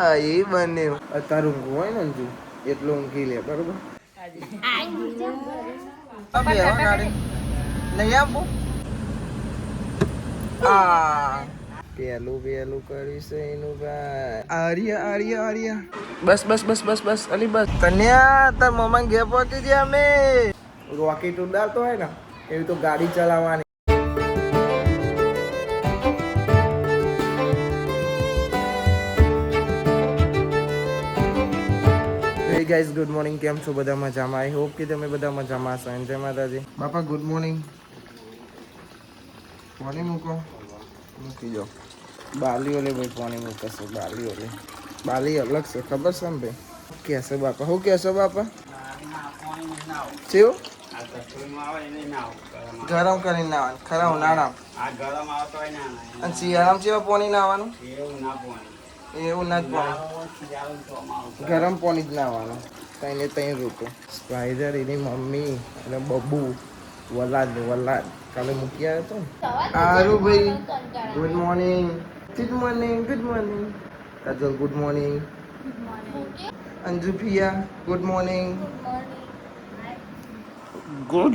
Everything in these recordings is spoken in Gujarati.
આ એ બને અત્યારે ઊંઘવું હોય ને અંજુ એટલું ઊંઘી લે બરોબર. નહીં આપું આ પેલું પેલું કરીશ એનું ભાઈ આર્યા આર્યા આર્યા બસ બસ બસ બસ બસ અલી બસ કન્યા તાર મમ્મા ઘેર પહોંચી ગયા અમે. રોકેટ ઉડાડતો હોય ને એવી તો ગાડી ચલાવવાની. હે ગાઈઝ ગુડ મોર્નિંગ, કેમ છો બધા મજામાં? આઈ હોપ કે તમે બધા મજામાં હશો. જય માતાજી. બાપા ગુડ મોર્નિંગ. પાણી મૂકો, મૂકી જાઓ. બાલી ઓલે ભાઈ પાણી મૂકશે. બાલી ઓલે બાલી અલગ છે ખબર છે ને ભાઈ. કહેશે બાપા, શું કહેશો બાપા? કેવું ગરમ કરીને નાવાનું ખરા ઉનાળામાં? અને શિયાળામાં કેવા પાણી નાવાનું? એવું ના જ પાણી, ગરમ પાણી જ નાવાનું. તઈને તઈ ઋતુ સ્પાઈડર એની મમ્મી અને બબ્બુ વલાદ વલાદ કાલે મૂકી આવ્યો હતો ને. સારું ભાઈ good morning. Good morning good morning Kajal good morning. Anju Piya good morning. Good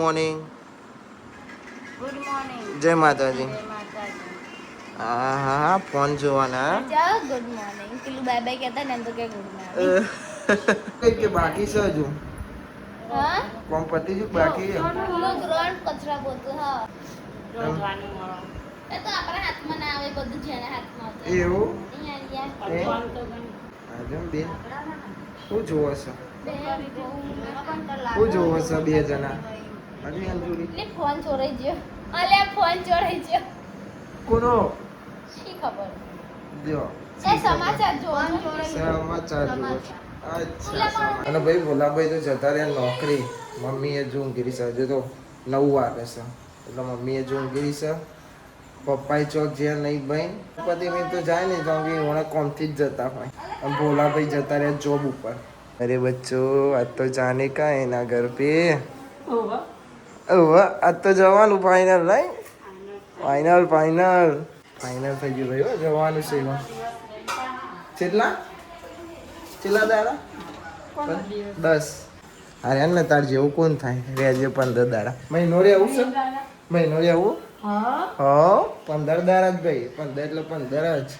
morning good morning. જય માતાજી. હા હા ફોન જોવાના. ગુડ મોર્નિંગ પેલું બાય બાય કહેતા ને તો કે ગુડ મોર્નિંગ કે બાકી છે હજુ? હા કોમ પતી જ બાકી છે. ગ્રાઉન્ડ કચરા પોતું હા રોજવાનું મળો એ તો આપણા હાથમાં ના આવે, બધું જેના હાથમાં છે એવું અહીંયા આજમ બે શું જોવો છો? શું જોવો છો બે જણા? હજી અંજુરી ને ફોન ચોરાઈ ગયો. અલે ફોન ચોરાઈ ગયો. કોનો? શી ખબર. જો એ સમાચાર જોવો. સમાચાર જોવો છો. અચ્છા. અને ભાઈ ભોલાભાઈ તો જતા રહ્યા નોકરી. મમ્મીએ જો ઊંઘી છે, હજુ તો 9 વાગે છે એટલે મમ્મીએ જો ઊંઘી છે. પપ્પાએ ચોક જ્યાં નહીં ભાઈ પતિ મેં તો જાય નહીં તો કે ઓણા કોમથી જ જતા હોય. અને ભોલાભાઈ જતા રહ્યા જોબ ઉપર. અરે બચ્ચો આજ તો જાને કા એના ઘર પે. આજ તો જવાનું ફાઇનલ નહીં? ફાઇનલ ફાઇનલ ફાઇનલ થઈ ગયું ભાઈ. જવાનું છે એમાં કેટલા કેટલા દાડા? 10. અરે ને તાર જેવું કોણ થાય? રેજે 15 દાડા. મહિનો રહેવું છે? મહિનો રહેવું? હા 15 દાડા જ ભાઈ. 15 એટલે 15 જ.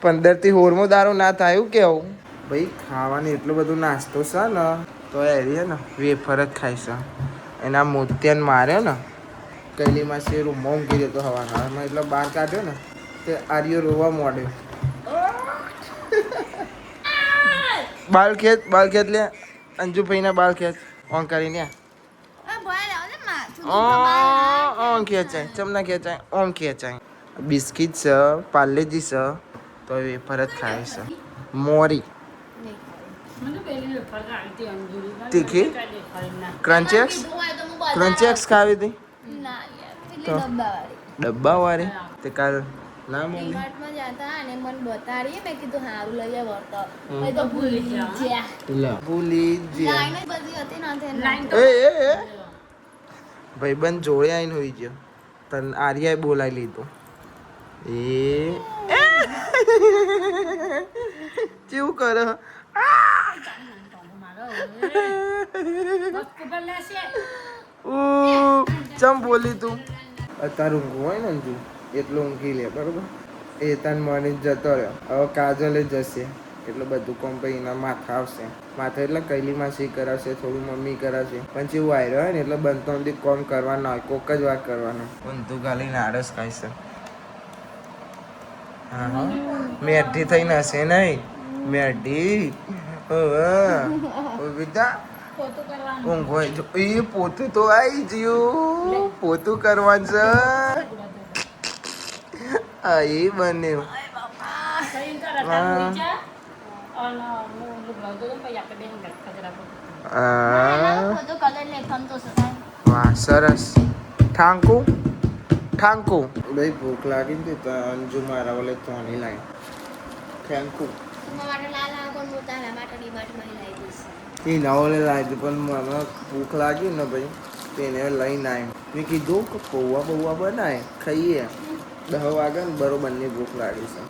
15 થી 16મો દારો ના થાય એવું કેવું ભાઈ. ખાવાની એટલું બધું નાસ્તો છે ને તો એ ને વેફર જ ખાય છે. એના મોતિયાને માર્યો ને કૈલીમાં છે રૂમમાં ઊંઘી જતો હવામાં એટલે બહાર કાઢ્યો ને તે આર્યો રોવા માંડ્યો. બાલ ખેત લે અંજુ ભાઈના બાલ ખેત ઓન કરીને ઓમ ખેંચાય ચમના ખેંચાય ઓમ ખેંચાય. બિસ્કિટ છે, પાર્લેજી છે તો વેફર જ ખાય છે. મોરી તીખી ક્રન્ચેક્સ ખાવી હતી તો ડબ્બાવાળી તે કાલ ના મળી. ડીમાર્ટમાં જતા અને મને બતાડી મેં કીધું હારું લઈ આવ તો એ તો ભૂલી ગયા. ભૂલી ગયા. લાઈન જ બધી હતી ને એ ભાઈબંધ જોડે આવીને હોઈ ગયો. તને આર્યાએ બોલાવી લીધો. કેવું કરે? ચમ બોલી તું? અત્યારે ઊંઘવું હોય ને અંજુ એટલું ઊંઘી લે બરોબર. એ તને મને જતો રહ્યો. હવે કાજલે જશે એટલે બધું કોમ ભાઈ એના માથા આવશે. માથા એટલે કૈલીમાં સી કરાવશે, થોડું મમ્મી કરાવશે. પણ જેવું આવ્યો હોય ને એટલે બનતો નથી કોમ કરવાનો હોય. કોક જ વાત કરવાનો. ઊંધું ગાલીને આળસ ખાય છે. હા હા મેઠી થઈને હશે નહીં? મેઠી બેટા ઊંઘ હોય જો એ પોતું તો આવી ગયું. પોતું કરવાનું છે. હા એ બને વાહ સરસ. ઠાંકુ ઠાંકુ ભાઈ ભૂખ લાગી ને તો અંજુ મારા ઓલે તોની લાઈ ઠાંકુ એ ના ઓલે લાવી પણ મને ભૂખ લાગી ને ભાઈ તેને લઈને આવી. મેં કીધું કે પૌવા બૌવા બનાય ખાઈએ 10 વાગે ને બરોબરની ભૂખ લાગી છે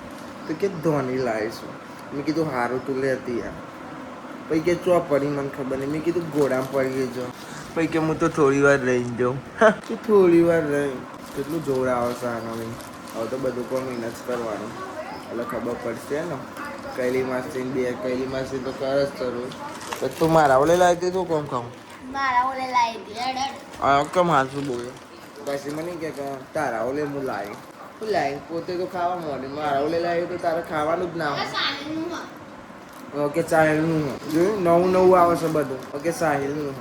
તો કે ધોની લાવીશું. મેં કીધું સારું તું લેતી યાર. પછી કે ચો પડી મને ખબર નહીં. મેં કીધું ઘોડામાં પડી ગઈ. પછી કે હું તો થોડી વાર રહી જાઉં. તું થોડી વાર રહી. કેટલું જોર આવે છે આનો નહીં. હવે તો બધું કોઈ મહેનત જ કરવાનું એટલે ખબર પડશે ને. કૈલી માસી તો કર જ જરૂર. તો તું મારા ઓલે લાવી દે તું કોમ ખાઉં મારા ઓલે લાવી દે. કેમ હાથું બોલે પછી મને કે તારા ઓલે હું લાવી હું લાવી પોતે તો ખાવા મળે. મારા ઓલે લાવી તો તારે ખાવાનું જ ના હોય. ઓકે સાહિલનું જોયું નવું આવે છે બધું. ઓકે સાહિલનું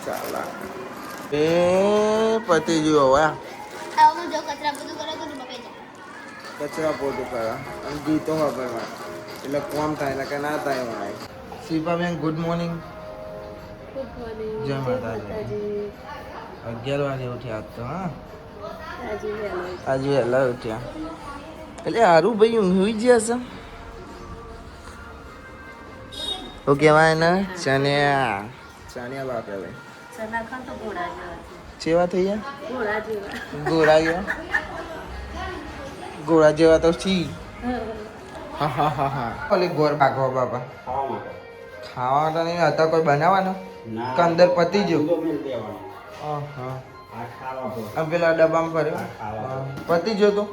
ચાલ એ પતી ગયું હવે. કચરા પોતું કરે અને ગીતો વાપરવા એટલે કોમ થાય ને કે ના થાય હોય. Shilpaben good morning. જય માતાજી. 11 વાગે ઉઠ્યા તો હા આજે વહેલા ઉઠ્યા એટલે હારું ભાઈ ઊંઘી ગયા છે. શું કહેવાય ને ચણિયા બાપરે ભાઈ ચેવા થઈ ગયા ઘોડા જેવા તો છી. હા ઓલી ગોર ભાગવા બાપા ખાવા તો નહીં હતા કોઈ બનાવવાનો કે અંદર પતી ગયું. હા પેલા ડબ્બામાં ભર્યો પતી ગયો તો.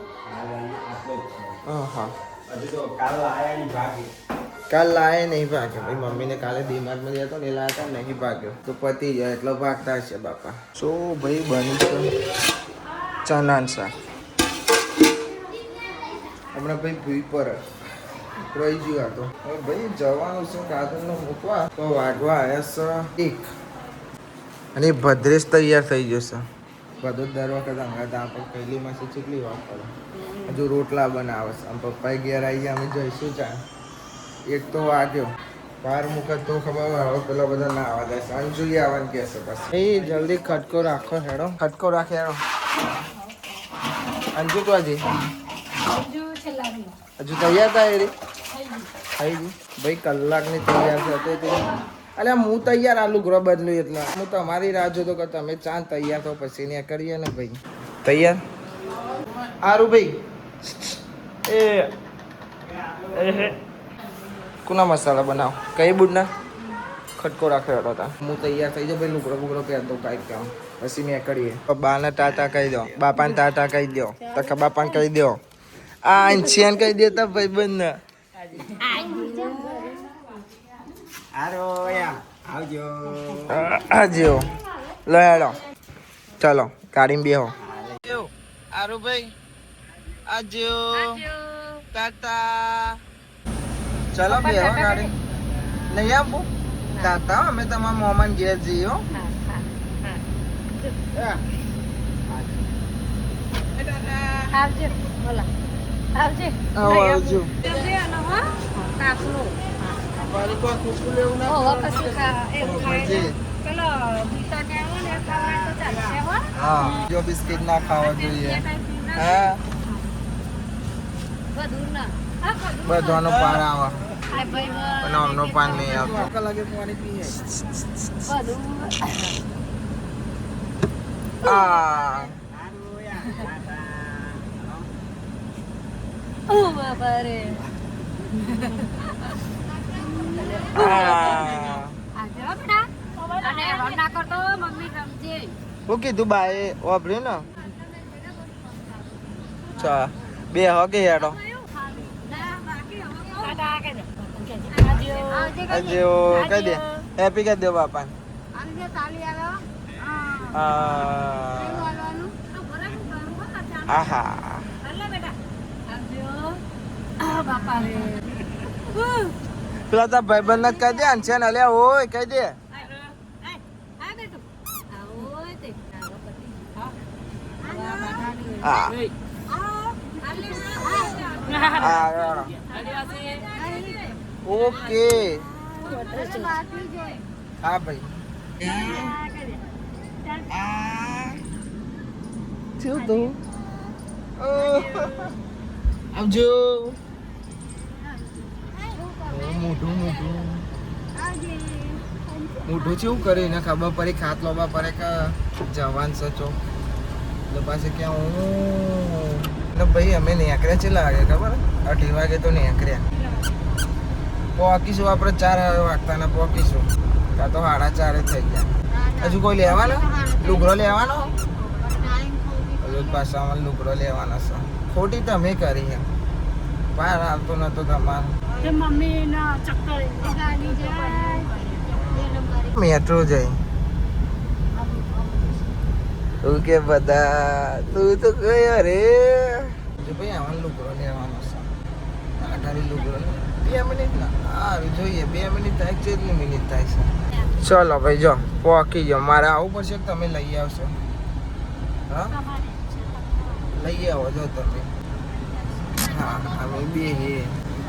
કાલ લાયા નહીં ભાગ્યો ભાઈ. મમ્મીને કાલે ડીમાર્ટમાં ગયા હતો ને એ લાયા હતા નહીં ભાગ્યો તો પતી જાય એટલો ભાગતા હશે બાપા. શું ભાઈ બની છે ચણાનું શાક હમણાં ભાઈ ભૂઈ પર રહી ગયું હતો. હવે ભાઈ જવાનું છે કાજલનો મૂકવા તો વાગવા આવ્યા છે 1 અને ભદ્રેશ તૈયાર થઈ જશે. બધો દર વખત હમણાં આપણે પહેલી માસી ચીકલી વાત કરે હજુ રોટલા બનાવે છે. આમ પપ્પાએ ઘેર આવી ગયા અમે જઈશું ચા. 1 તો વાગ્યો બાર મૂકે તો ખબર હવે પેલા બધા ના આવવા જાય. અંજુલી આવવાનું કહેશે પછી. એ જલ્દી ખટકો રાખો હેડો. ખટકો રાખે હેડો. અંજુ તો હજી હજુ તૈયાર થાય રે થઈ ગઈ ભાઈ. કલાકની તૈયાર થતી અલે હું તૈયાર આલુ ગ્રહ બદલું એટલે હું તમારી રાહ જોતો કે તમે ચાંદ તૈયાર થો પછી ને કરીએ ને ભાઈ. તૈયાર આરું ભાઈ એ કુના મસાલા બનાવ કઈ બુડના ખટકો રાખ્યો હતો તા. હું તૈયાર થઈ જાઉં ભાઈ. લુગડો બુગડો પહેરતો કાંઈક કામ પછી મેં કરીએ. બાને ટાટા કહી દો બાપાને ટાટા કહી દો તકા બાપાને કહી દો આ અંશિયાને કહી દેતા ભાઈ બંધ આવજો લો હેડો ચાલો ગાડીમાં બેહો. આરુ ભાઈ આવજો ટાટા. ચાલો બેહો ગાડી નહીં આપું ટાટા. અમે તમારા મોમાન ઘેર જઈએ હો. આવજો બોલા આવજો આવજો. હા જો બિસ્કિટ ના ખાવા જોઈએ. હા બધાનો પાન આવે પણ આમનો પાન નહીં આવતો. કલાકે પાણી પીએ. ઓ બાપા રે હું કીધું બાએ વાપર્યું ને ચા બે હગે હેડો. હજો કહી દે હેપી કહી દો બાપાને. આહા પેલા તાર ભાઈબંધ ને કહી દે છે ને અલ્યા ઓય કહી દે. ઓકે હા ભાઈ થયું તો આવજો. મોટું મોઢું જેવું કરે એને ખબર પડી ખાત લોબા પડે કે જવાન સચો એટલે પાછું ક્યાં હું એટલે ભાઈ અમે નીકળ્યા છે લાગે ખબર 8 વાગે તો નીકળ્યા પોકીશું આપણે 4 વાગતાના પોકીશું કાં તો 4:30 થઈ ગયા હજુ કોઈ લેવાનો લુગડો લેવાનો હજુ પાછા અમારે લુગડો લેવાનો છે ખોટી તમે કરી એમ બહાર આવતો નતો તમારો મેટ્રો જઈ તું કે બધા તું તો ગયો રે ભાઈ આમાં લુગડો લેવાનો છે આટારી લુગડો 2 મિનિટ ના સારું જોઈએ 2 મિનિટ થાય કેટલી મિનિટ થાય છે ચલો ભાઈ જો પોકી જો મારે આવવું પડશે કે તમે લઈ આવશો હા લઈ આવો જો તમે હા અમે બે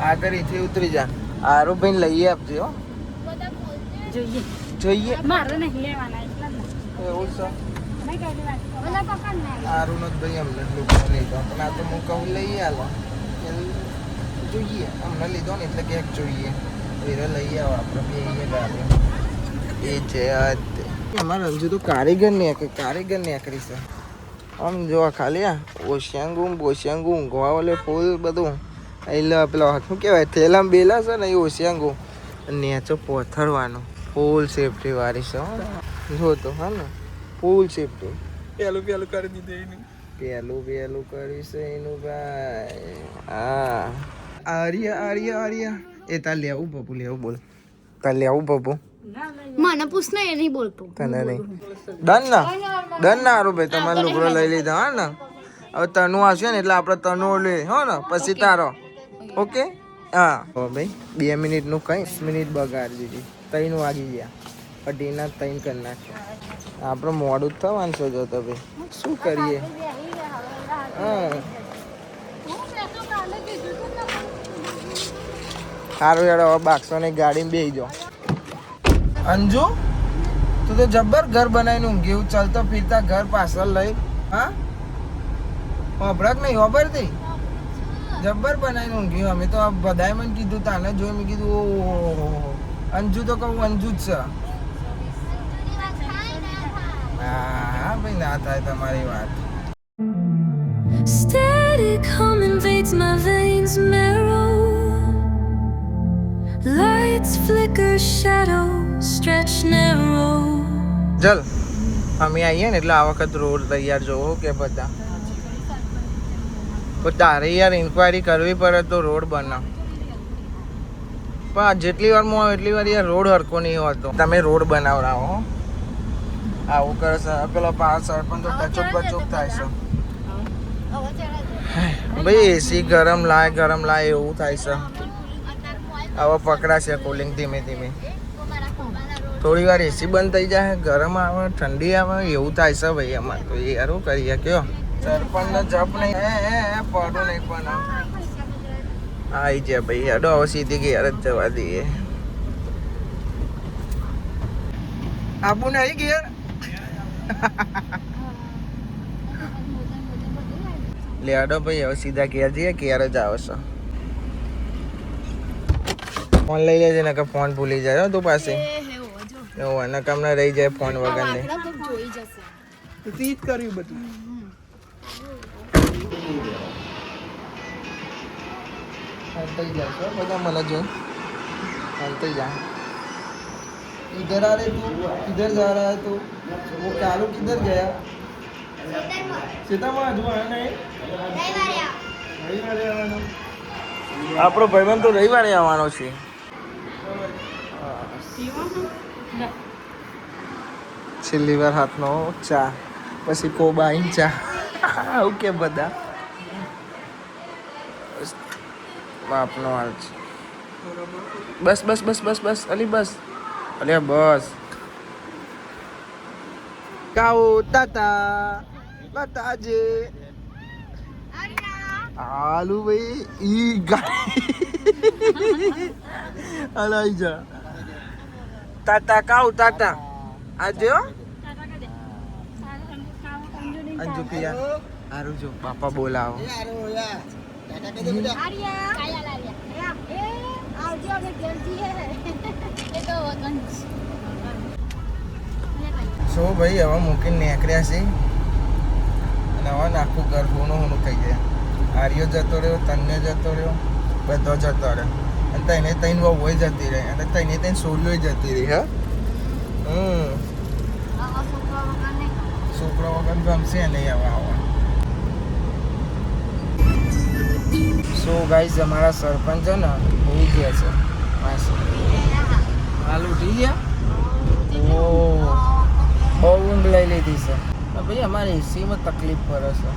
આગળથી ઉતરી જા આરું ભાઈ લઈ આપજો હો જોઈએ મારે નહીં લેવાના એટલા એવું છે સારું નથી ભાઈ અમને લુગડો લીધો પણ આ તો હું કહું લઈ આવો જોઈએ અમને લીધો ને એટલે ક્યાંક જોઈએ એને લઈ આવો આપણે બે ગાડી એ છે અમારે હજુ તો કારીગર નીકળી છે આમ જોવા ખાલી ઓશિયાંગું ઊંઘવા વાલે ફૂલ બધું એટલે પેલો શું કહેવાય થેલામાં બેલા છે ને એ ઓશિયાંગું નેચો પોથરવાનું ફૂલ સેફટી વાળી છે જો તો હા ને ફૂલ સેફટી પેલું કરી દીધું એનું પેલું કરી છે એનું ભાઈ હા આર્યા એ તાર લેવું પપ્પુ લેવું બોલ તાર લેવું પપ્પુ મને પૂછ ને એ નહીં બોલતો તને નહીં ડન ના હારું ભાઈ તમારે લુગડો લઈ લીધા હા ને હવે તનુ આવશે ને એટલે આપણે તનુ લે હો ને પછી તારો ઓકે હા ભાઈ 2 મિનિટનું કઈ 10 મિનિટ બગાડી દીધી 3 વાગી ગયા અઢીના 3 કરી નાખ્યા આપણે મોડું જ થવાનું છો જો તો ભાઈ શું કરીએ હા સારું યાર હવે બાક્સો ની ગાડીમાં બેસી જાઓ અંજુ તું તો જબ્બર ઘર બનાવીને ઊંઘી એવું ચાલતો ફીરતા ઘર પાછળ લઈ હા અભડક નહીં વાપરતી જબ્બર બનાવીને ઊંઘી અમે તો બધાએ મને કીધું તાને જોઈ મેં કીધું ઓહો અંજુ તો કહું અંજુ જ છે હા ભાઈ ના થાય તમારી વાત Static hum invades my veins marrow. Lights flicker, shadows stretch narrow. ચલ અમે આવીએ ને એટલે આ વખત રોડ તૈયાર જોવો કે બધા તો તારે યાર ઇન્ક્વાયરી કરવી પડે તો રોડ બનાવ પણ જેટલી વાર હું એટલી વાર યાર રોડ હરકો નહીં હોતો તમે રોડ બનાવડાવો આવું કરે છે પેલો સરપંચ તો ટચોક થાય છે ભાઈ એસી ગરમ લાય એવું થાય છે હવે પકડાશે કુલિંગ ધીમે ધીમે થોડી વાર એસી બંધ થઈ જાય ગરમ આવે ઠંડી આવે એવું થાય છે ભાઈ અમારે તો એ શું કરીએ કયો સરપંચનો જપ નહીં પડું નહીં પણ આવી જાય ભાઈ હેડો હવે સીધી ઘેર જ જવા દઈએ આબુ નહીં ઘેર લેડો ભાઈ હવે સીધા ઘેર જઈએ ઘેર જ આવશે ફોન લઈ લેજે ને કે ફોન ભૂલી જાય તું પાસે એવું એના કામને રહી જાય ફોન વગર ને જોઈ જશે કર્યું બધું हलते जा सर बता मला जो हलते जा इधर आ रहे तू किधर जा रहा है तू वो कालू किधर गया सीतामा जो है नहीं રવિવારે આવવાનો આપણો ભાઈબંધ તો રવિવારે આવવાનો છે છેલ્લી વાર હાથનો ચા પછી કોબાઈ ચા આવું કે બધા બાપનો હાલ છે બસ બસ બસ બસ બસ અલી બસ અલ્યા બસ કાઓ તાતા બતાજે આલુ ભાઈ ઈ ગાડી અલાઈ જા તાતા કાઓ તાતા આજે અંજુ પિયા આરુ જો પાપા બોલાવો સો ભાઈ હવે મૂકીને નીકળ્યા છે અને હવે આખું ઘર હોનું કહી જાય. આર્યો જતો રહ્યો, તન્ય જતો રહ્યો, બધો જતો રહ્યો અને તઈને તઈને બહુ હોય જતી રહી અને તઈને તઈને સોરીઓ જતી રહી. હા છોકરો વગર ગમશે નહીં હવે આવવા. સો ગાઈસ અમારા સરપંચ છે ને હોઈ ગયા છે હાલ ઉઠી ગયા. ઓ બહુ ઊંઘ લઈ લીધી છે ભાઈ. અમારે એસીમાં તકલીફ પડે છે,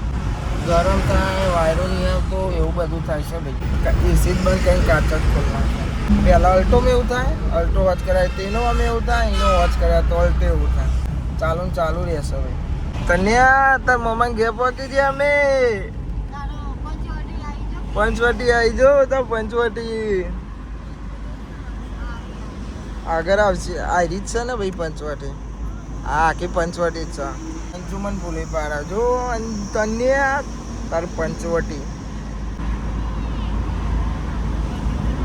ગરમ થાય, વાયરો નહીં આવતો, એવું બધું થાય છે ભાઈ. એસી જ બંધ કરીને કાચ જ ખોલ નાખે. પહેલાં અલ્ટોમાં એવું થાય, અલ્ટો વોચ કરાય તો ઇનોવામાં એવું થાય, ઇનો વોચ કરાય તો અલ્ટો એવું થાય. ચાલુ ને ચાલુ રહેશે ભાઈ. કન્યા તાર મમ્માને ઘેર પહોંચી ગયા અમે. પંચવટી આવી જાઓ તો પંચવટી આગળ આવશે. આ રીત છે ને ભાઈ પંચવટી. હા આખી પંચવટી જ છે. અંજુમન ભૂલી પાડા જો તન્ય તાર પંચવટી.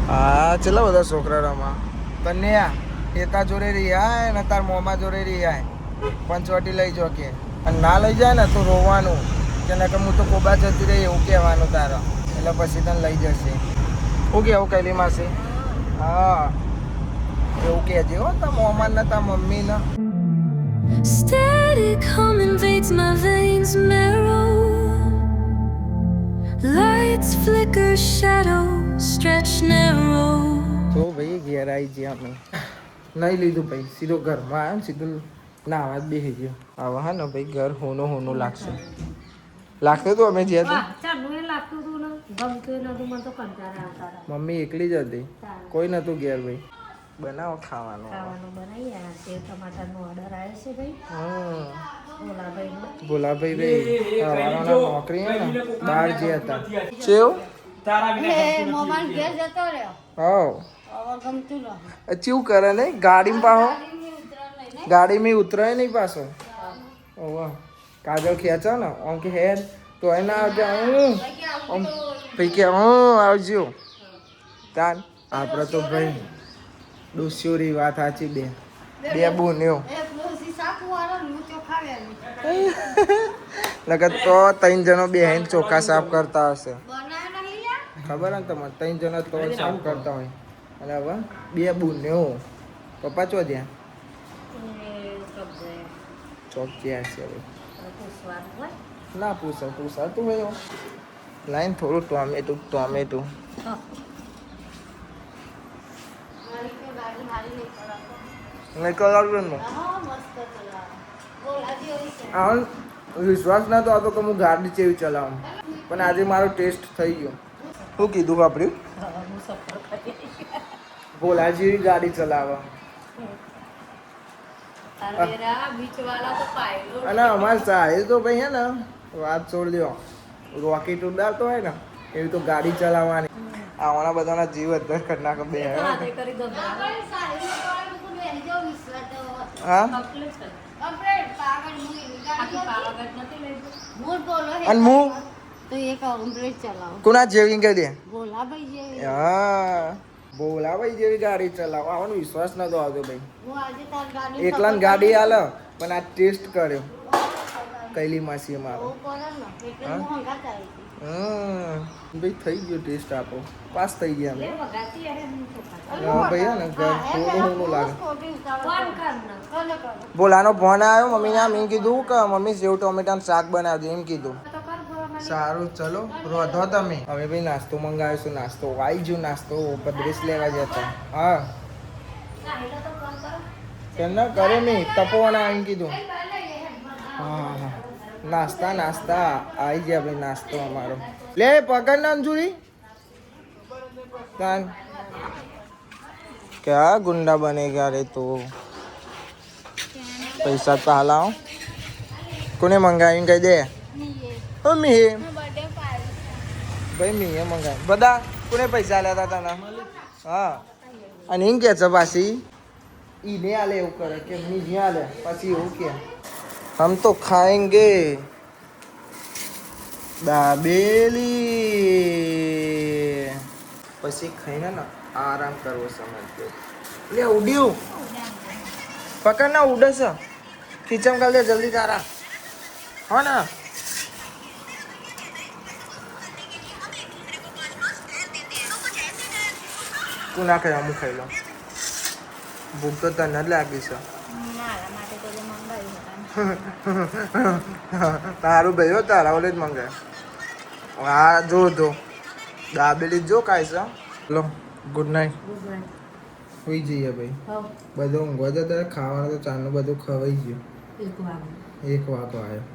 હા ચેલા બધા છોકરા રમા. તન્યા હેતા જોડે રહ્યા ને તાર મોમાં જોડે રહ્યા. પંચવટી લઈ જો કે અને ના લઈ જાય ને તો રોવાનું કે નકર હું તો કોબા જતી રહી એવું કહેવાનું તારા. એટલે પછી તને લઈ જશે. શું કેવું કહેલી માસી? હા એવું કહેજે હો તાર મોમાં ને તાર મમ્મી ને. Static hum invades my veins marrow. Lights flicker, shadows stretch narrow. તો ભાઈ ઘેર આવી ગયા અમે. નહીં લીધું ભાઈ, સીધો ઘરમાં આવ્યો ને સીધું નાવા જ બેસી ગયો. હવે હા ને ભાઈ ઘર હોનું લાગશે. લાગતું હતું અમે જ્યાં મમ્મી એકલી જ હતી, કોઈ નતું ઘેર ભાઈ. બનાવો ખાવાનું. ભોલાભાઈ ભાઈ નોકરી હે ને બહાર જે હતા ચેવ ચેવું કરે ને ગાડીમાં પાહો ગાડીમાં ઉતરાય નહીં પાછો. ઓવા કાજલ ખેંચો ને આમ કે હેર તો એના આવજે. આમ ભાઈ કે આવજો તાન. આપણે તો ભાઈ ડોસીઓરી વાત સાચી. બે બોન્યો લગત તો 3 જણો બેહીને ચોખા સાફ કરતા હશે. ખબર ને તમને 3 જણો તો સાફ કરતા હોય. અને હવે બે બોન્યો પપ્પા ચો જ્યાં ચોક જ્યાં છે હવે ના પૂછા તું ભાઈ લાઈન થોડું ટોમેટું વિશ્વાસ ના તો આવતો કે હું ગાડી ચેવી ચલાવું, પણ આજે મારો ટેસ્ટ થઈ ગયો. શું કીધું વાપર્યું? ભોલા જેવી ગાડી ચલાવવા. અને અમારે સાહેબ તો ભાઈ હે ને વાત છોડ દો, રોકેટ ઉડાડતો હોય ને એવી તો ગાડી ચલાવવાની. આવવાના બધાના જીવ અધર કરી નાખે બે. હા અને હું કોના જેવી કહી દે? હા ભોલાભાઈ જેવી ગાડી ચલાવો. આવવાનો વિશ્વાસ નતો આવતો ભાઈ. એકલા ગાડી હાલે પણ આ ટેસ્ટ કર્યો કૈલી માસી મારો. ભાઈ થઈ ગયો ટેસ્ટ. આપો પાસ થઈ ગયા અમે. ભાઈ ને ઘર થોડું લાગે. ભોલાનો ફોન આવ્યો મમ્મીને. એમ કીધું કે મમ્મી સેવ ટોમેટાનું શાક બનાવજો એમ કીધું. સારું ચલો રોધો તમે. હવે ભાઈ નાસ્તો મંગાવીશું. નાસ્તો આવી ગયો. નાસ્તો પદરેશ લેવા જતા. હા કેમના કરે નહીં તપોવાના એમ કીધું. હા નાસ્તા આવી ગયા ભાઈ. નાસ્તો અમારો લે પકડ ના અંજુરી. ક્યાં ગુંડા બને ગયા રે તો. પૈસા તો હાલાઓ. કોને મંગાવીને કહી દે. મી ભાઈ મીએ મંગાવી બધા. કોને પૈસા લેતા તને? હા અને એમ કે છે પાછી ઈ ને આલે એવું કરે કે મી જ્યાં આલે પછી એવું કે હમ તો ખાएंगे દાબેલી. પછી ખાઈને ને આરામ કરવો સમજજો. લે ઉડ્યું પકડ ના ઉડે છે. ખીચમ કાઢ લે જલ્દી તારા હો ને તું ના ખાઈ અમુક ખાઈ લો ભૂખ તો તને જ લાગી છે મારા માટે તો જે મંગાવ્યું હતા તારું ભાઈ હો તારા ઓલે જ મંગાય હા જો દાબેલી જો કાંઈ છે લો ગુડ નાઇટ હોઈ જઈએ ભાઈ બધું ઊંઘવા તો ત્યારે ખાવાનું તો ચાનું બધું ખવાઈ ગયું 1 વાગો આવ્યો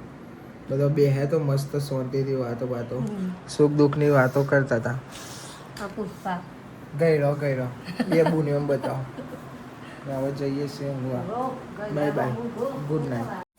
બધો બેહે તો મસ્ત શાંતિથી વાતો સુખ દુઃખની વાતો કરતા હતા ગયરો એ બુનિયમ બતાવો હવે જઈએ છીએ ઊંઘવા બાય બાય ગુડ નાઇટ